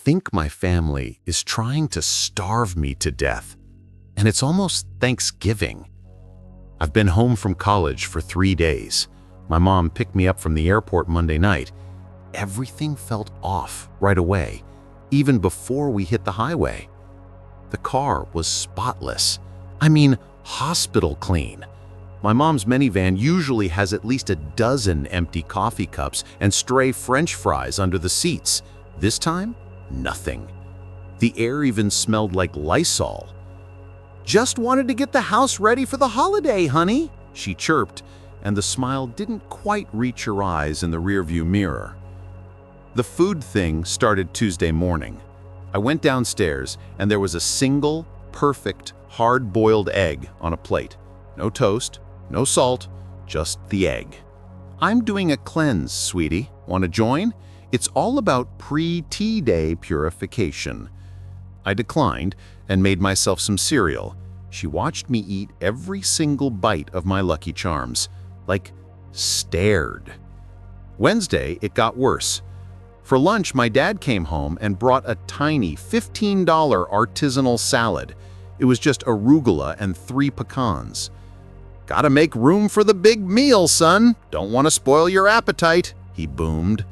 think my family is trying to starve me to death, and it's almost Thanksgiving. I've been home from college for 3 days. My mom picked me up from the airport Monday night. Everything felt off right away, even before we hit the highway. The car was spotless. I mean, hospital clean. My mom's minivan usually has at least a dozen empty coffee cups and stray French fries under the seats. This time, nothing. The air even smelled like Lysol. "Just wanted to get the house ready for the holiday, honey," she chirped, and the smile didn't quite reach her eyes in the rearview mirror. The food thing started Tuesday morning. I went downstairs, and there was a single, perfect, hard-boiled egg on a plate. No toast, no salt, just the egg. "I'm doing a cleanse, sweetie. Want to join? It's all about pre-tea day purification." I declined and made myself some cereal. She watched me eat every single bite of my Lucky Charms, like stared. Wednesday, it got worse. For lunch, my dad came home and brought a tiny $15 artisanal salad. It was just arugula and 3 pecans. "Gotta make room for the big meal, son. Don't want to spoil your appetite," he boomed.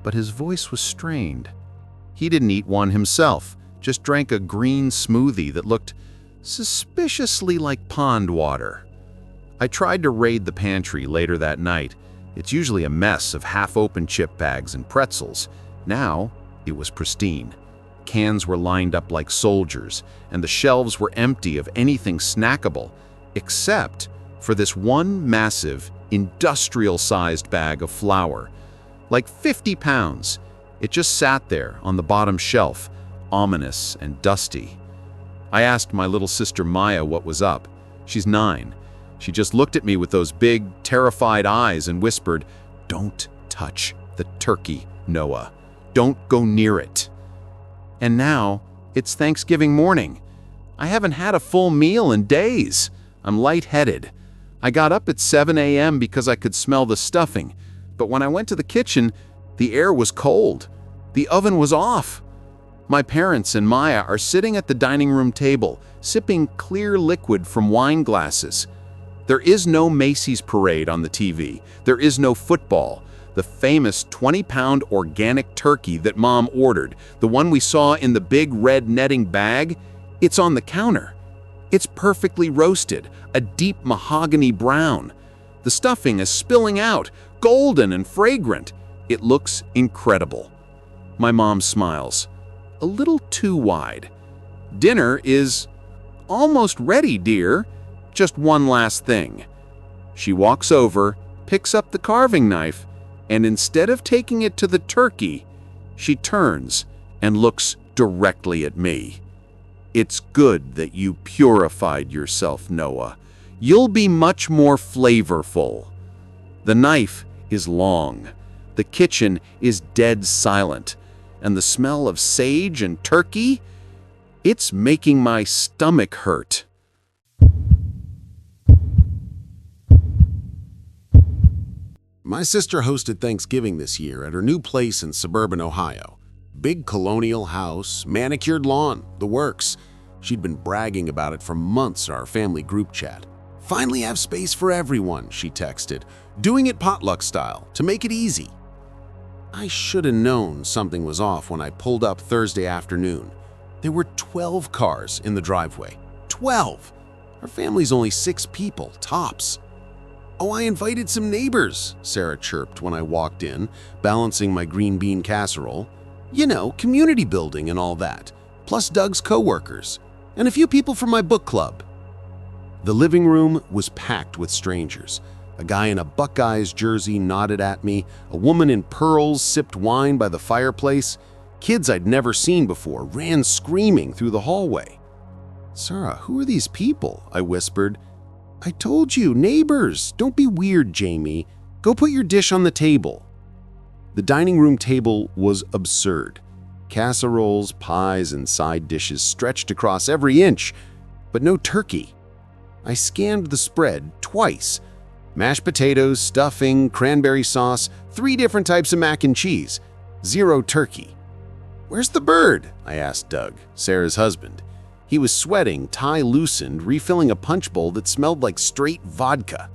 But his voice was strained. He didn't eat one himself, just drank a green smoothie that looked suspiciously like pond water. I tried to raid the pantry later that night. It's usually a mess of half-open chip bags and pretzels. Now, it was pristine. Cans were lined up like soldiers, and the shelves were empty of anything snackable, except for this one massive, industrial-sized bag of flour. Like 50 pounds. It just sat there on the bottom shelf, ominous and dusty. I asked my little sister Maya what was up. She's 9. She just looked at me with those big, terrified eyes and whispered, "Don't touch the turkey, Noah. Don't go near it." And now, it's Thanksgiving morning. I haven't had a full meal in days. I'm lightheaded. I got up at 7 a.m. because I could smell the stuffing, but when I went to the kitchen, the air was cold. The oven was off. My parents and Maya are sitting at the dining room table, sipping clear liquid from wine glasses. There is no Macy's parade on the TV. There is no football. The famous 20-pound organic turkey that Mom ordered, the one we saw in the big red netting bag, it's on the counter. It's perfectly roasted, a deep mahogany brown. The stuffing is spilling out, golden and fragrant. It looks incredible. My mom smiles, a little too wide. "Dinner is almost ready, dear. Just one last thing." She walks over, picks up the carving knife, and instead of taking it to the turkey, she turns and looks directly at me. "It's good that you purified yourself, Noah. You'll be much more flavorful." The knife is long. The kitchen is dead silent. And the smell of sage and turkey, it's making my stomach hurt. My sister hosted Thanksgiving this year at her new place in suburban Ohio. Big colonial house, manicured lawn, the works. She'd been bragging about it for months in our family group chat. "Finally have space for everyone," she texted, "doing it potluck style to make it easy." I should have known something was off when I pulled up Thursday afternoon. There were 12 cars in the driveway. 12! Our family's only 6 people, tops. "Oh, I invited some neighbors," Sarah chirped when I walked in, balancing my green bean casserole. "You know, community building and all that, plus Doug's coworkers, and a few people from my book club." The living room was packed with strangers. A guy in a Buckeyes jersey nodded at me. A woman in pearls sipped wine by the fireplace. Kids I'd never seen before ran screaming through the hallway. "Sarah, who are these people?" I whispered. "I told you, neighbors. Don't be weird, Jamie. Go put your dish on the table." The dining room table was absurd. Casseroles, pies, and side dishes stretched across every inch, but no turkey. I scanned the spread twice. Mashed potatoes, stuffing, cranberry sauce, 3 different types of mac and cheese. 0 turkey. "Where's the bird?" I asked Doug, Sarah's husband. He was sweating, tie loosened, refilling a punch bowl that smelled like straight vodka.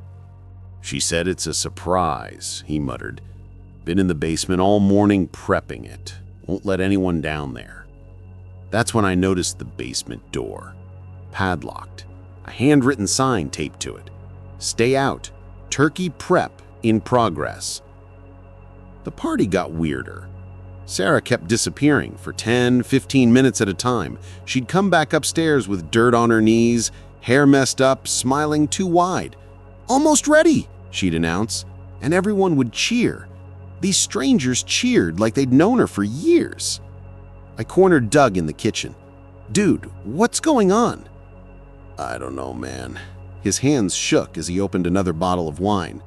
"She said it's a surprise," he muttered. "Been in the basement all morning prepping it. Won't let anyone down there." That's when I noticed the basement door. Padlocked. A handwritten sign taped to it. "Stay out. Turkey prep in progress." The party got weirder. Sarah kept disappearing for 10, 15 minutes at a time. She'd come back upstairs with dirt on her knees, hair messed up, smiling too wide. "Almost ready," she'd announce, and everyone would cheer. These strangers cheered like they'd known her for years. I cornered Doug in the kitchen. "Dude, what's going on?" "I don't know, man." His hands shook as he opened another bottle of wine.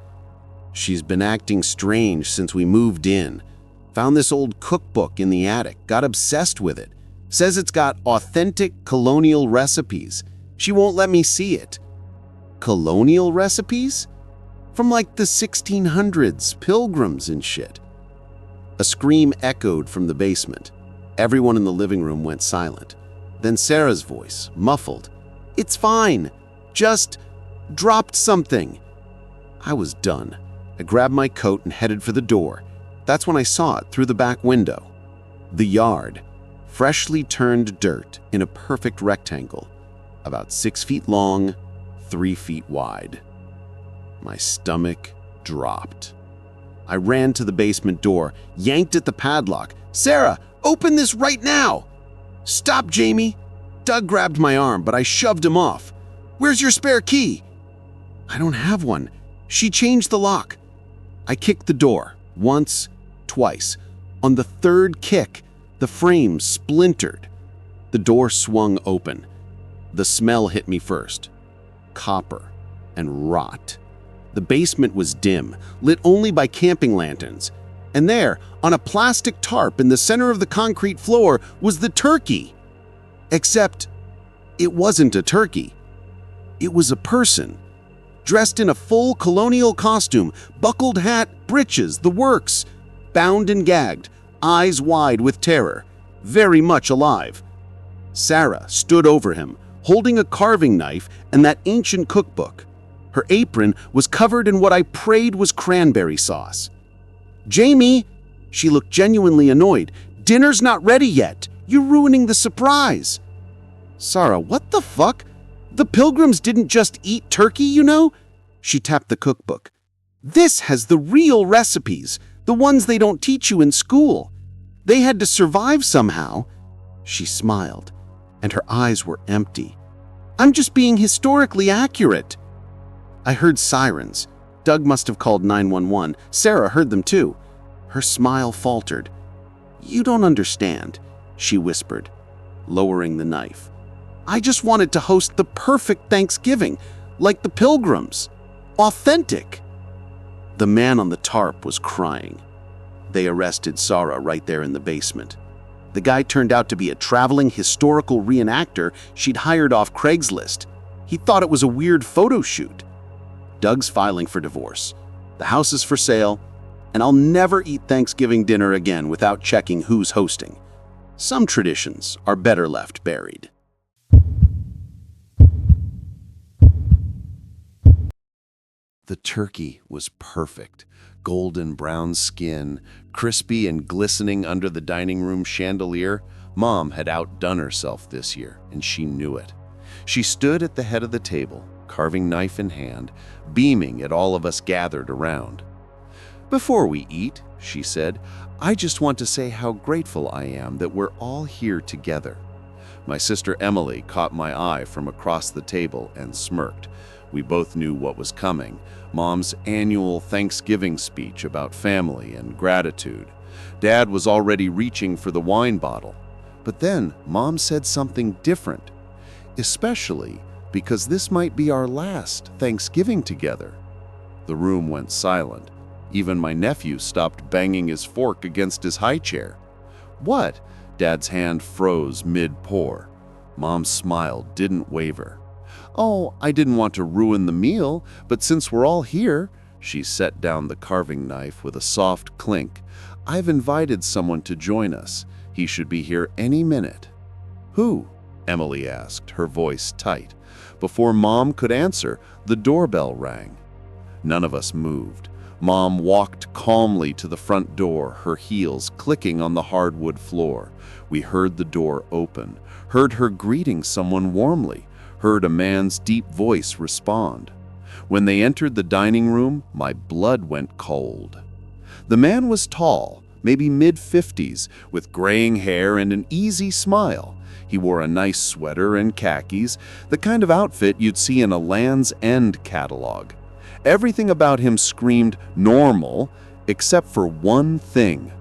"She's been acting strange since we moved in. Found this old cookbook in the attic, got obsessed with it. Says it's got authentic colonial recipes. She won't let me see it." "Colonial recipes? From like the 1600s, pilgrims and shit." A scream echoed from the basement. Everyone in the living room went silent. Then Sarah's voice, muffled. "It's fine. Just dropped something." I was done. I grabbed my coat and headed for the door. That's when I saw it through the back window. The yard, freshly turned dirt in a perfect rectangle, about 6 feet long, 3 feet wide. My stomach dropped. I ran to the basement door, yanked at the padlock. "Sarah, open this right now!" "Stop, Jamie!" Doug grabbed my arm, but I shoved him off. "Where's your spare key?" "I don't have one. She changed the lock." I kicked the door, once, twice. On the third kick, the frame splintered. The door swung open. The smell hit me first. Copper and rot. The basement was dim, lit only by camping lanterns. And there, on a plastic tarp in the center of the concrete floor, was the turkey. Except, it wasn't a turkey. It was a person, dressed in a full colonial costume, buckled hat, breeches, the works, bound and gagged, eyes wide with terror, very much alive. Sarah stood over him, holding a carving knife and that ancient cookbook. Her apron was covered in what I prayed was cranberry sauce. "Jamie," she looked genuinely annoyed, "dinner's not ready yet. You're ruining the surprise." "Sarah, what the fuck? The pilgrims didn't just eat turkey, you know?" She tapped the cookbook. "This has the real recipes, the ones they don't teach you in school. They had to survive somehow." She smiled, and her eyes were empty. "I'm just being historically accurate." I heard sirens. Doug must have called 911. Sarah heard them too. Her smile faltered. "You don't understand," she whispered, lowering the knife. "I just wanted to host the perfect Thanksgiving, like the pilgrims. Authentic." The man on the tarp was crying. They arrested Sarah right there in the basement. The guy turned out to be a traveling historical reenactor she'd hired off Craigslist. He thought it was a weird photo shoot. Doug's filing for divorce. The house is for sale, and I'll never eat Thanksgiving dinner again without checking who's hosting. Some traditions are better left buried. The turkey was perfect. Golden brown skin, crispy and glistening under the dining room chandelier. Mom had outdone herself this year, and she knew it. She stood at the head of the table, carving knife in hand, beaming at all of us gathered around. "Before we eat," she said, "I just want to say how grateful I am that we're all here together." My sister Emily caught my eye from across the table and smirked. We both knew what was coming. Mom's annual Thanksgiving speech about family and gratitude. Dad was already reaching for the wine bottle. But then Mom said something different, especially because this might be our last Thanksgiving together. The room went silent. Even my nephew stopped banging his fork against his high chair. "What?" Dad's hand froze mid-pour. Mom's smile didn't waver. "Oh, I didn't want to ruin the meal, but since we're all here," she set down the carving knife with a soft clink, "I've invited someone to join us. He should be here any minute." "Who?" Emily asked, her voice tight. Before Mom could answer, the doorbell rang. None of us moved. Mom walked calmly to the front door, her heels clicking on the hardwood floor. We heard the door open, heard her greeting someone warmly, heard a man's deep voice respond. When they entered the dining room, my blood went cold. The man was tall, maybe mid-50s, with graying hair and an easy smile. He wore a nice sweater and khakis, the kind of outfit you'd see in a Land's End catalog. Everything about him screamed normal, except for one thing.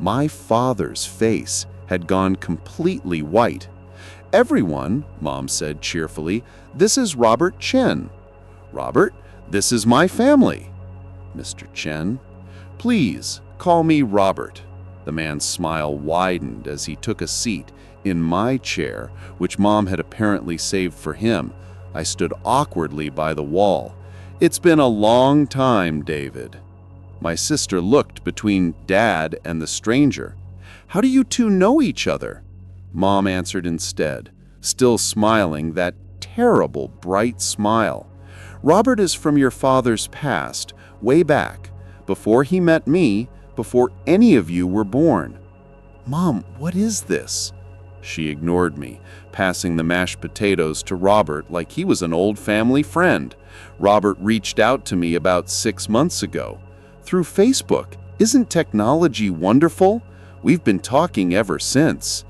My father's face had gone completely white. "Everyone," Mom said cheerfully, "this is Robert Chen." "Robert, this is my family." "Mr. Chen, please call me Robert." The man's smile widened as he took a seat in my chair, which Mom had apparently saved for him. I stood awkwardly by the wall. "It's been a long time, David." My sister looked between Dad and the stranger. "How do you two know each other?" Mom answered instead, still smiling that terrible bright smile. "Robert is from your father's past, way back, before he met me, before any of you were born." "Mom, what is this?" She ignored me, passing the mashed potatoes to Robert like he was an old family friend. "Robert reached out to me about 6 months ago. Through Facebook. Isn't technology wonderful? We've been talking ever since."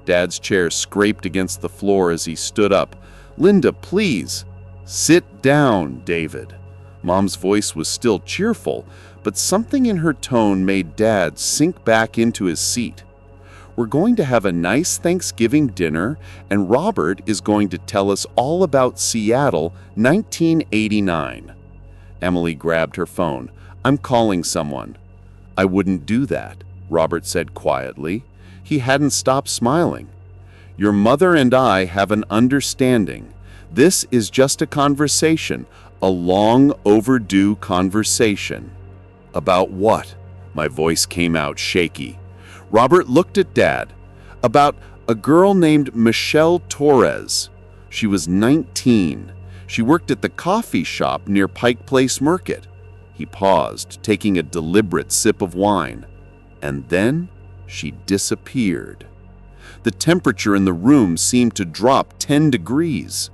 Dad's chair scraped against the floor as he stood up. "Linda, please." "Sit down, David." Mom's voice was still cheerful, but something in her tone made Dad sink back into his seat. "We're going to have a nice Thanksgiving dinner, and Robert is going to tell us all about Seattle, 1989. Emily grabbed her phone. "I'm calling someone." "I wouldn't do that," Robert said quietly. He hadn't stopped smiling. "Your mother and I have an understanding. This is just a conversation, a long overdue conversation." "About what?" My voice came out shaky. Robert looked at Dad. "About a girl named Michelle Torres. She was 19. She worked at the coffee shop near Pike Place Market." He paused, taking a deliberate sip of wine. "And then she disappeared." The temperature in the room seemed to drop 10 degrees.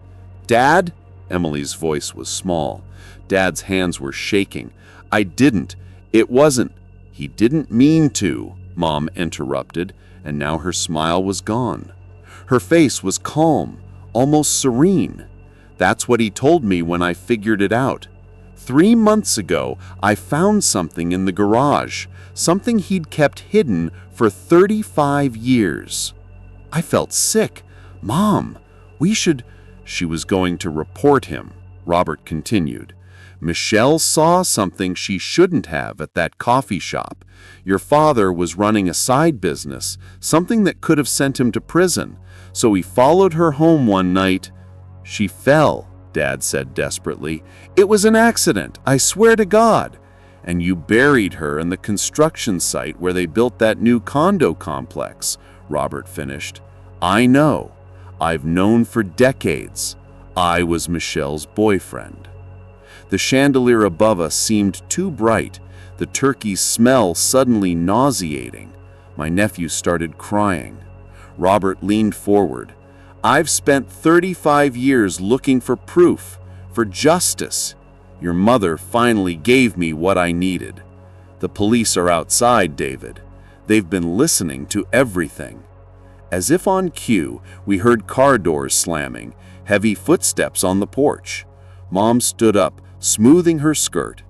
"Dad?" Emily's voice was small. Dad's hands were shaking. "I didn't. It wasn't. He didn't mean to," Mom interrupted, and now her smile was gone. Her face was calm, almost serene. "That's what he told me when I figured it out. 3 months ago, I found something in the garage, something he'd kept hidden for 35 years. I felt sick. Mom, we should—" She was going to report him. Robert continued. "Michelle saw something she shouldn't have at that coffee shop. Your father was running a side business, something that could have sent him to prison. So he followed her home one night." "She fell," Dad said desperately. "It was an accident, I swear to God." "And you buried her in the construction site where they built that new condo complex," Robert finished. "I know. I've known for decades. I was Michelle's boyfriend." The chandelier above us seemed too bright, the turkey's smell suddenly nauseating. My nephew started crying. Robert leaned forward. "I've spent 35 years looking for proof, for justice. Your mother finally gave me what I needed. The police are outside, David. They've been listening to everything." As if on cue, we heard car doors slamming, heavy footsteps on the porch. Mom stood up, smoothing her skirt.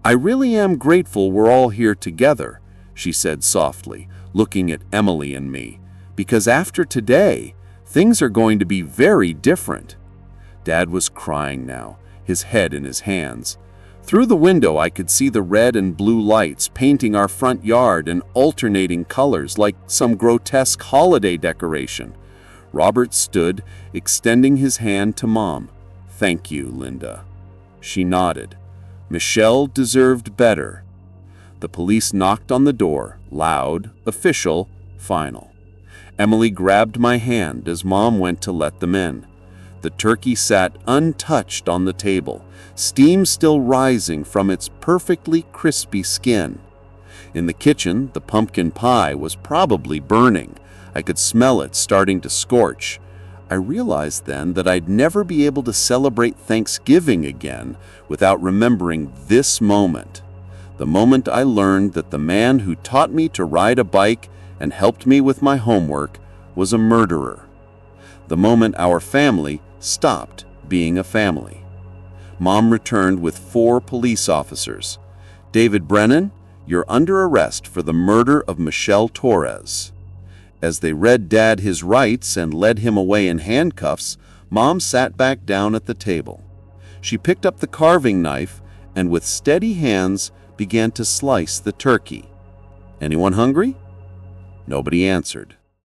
"I really am grateful we're all here together," she said softly, looking at Emily and me, "because after today, things are going to be very different." Dad was crying now, his head in his hands. Through the window, I could see the red and blue lights painting our front yard in alternating colors like some grotesque holiday decoration. Robert stood, extending his hand to Mom. "Thank you, Linda." She nodded. Michelle deserved better. The police knocked on the door, loud, official, final. Emily grabbed my hand as Mom went to let them in. The turkey sat untouched on the table, steam still rising from its perfectly crispy skin. In the kitchen, the pumpkin pie was probably burning. I could smell it starting to scorch. I realized then that I'd never be able to celebrate Thanksgiving again without remembering this moment. The moment I learned that the man who taught me to ride a bike and helped me with my homework was a murderer. The moment our family stopped being a family. Mom returned with 4 police officers. "David Brennan, you're under arrest for the murder of Michelle Torres." As they read Dad his rights and led him away in handcuffs, Mom sat back down at the table. She picked up the carving knife and with steady hands began to slice the turkey. "Anyone hungry?" Nobody answered.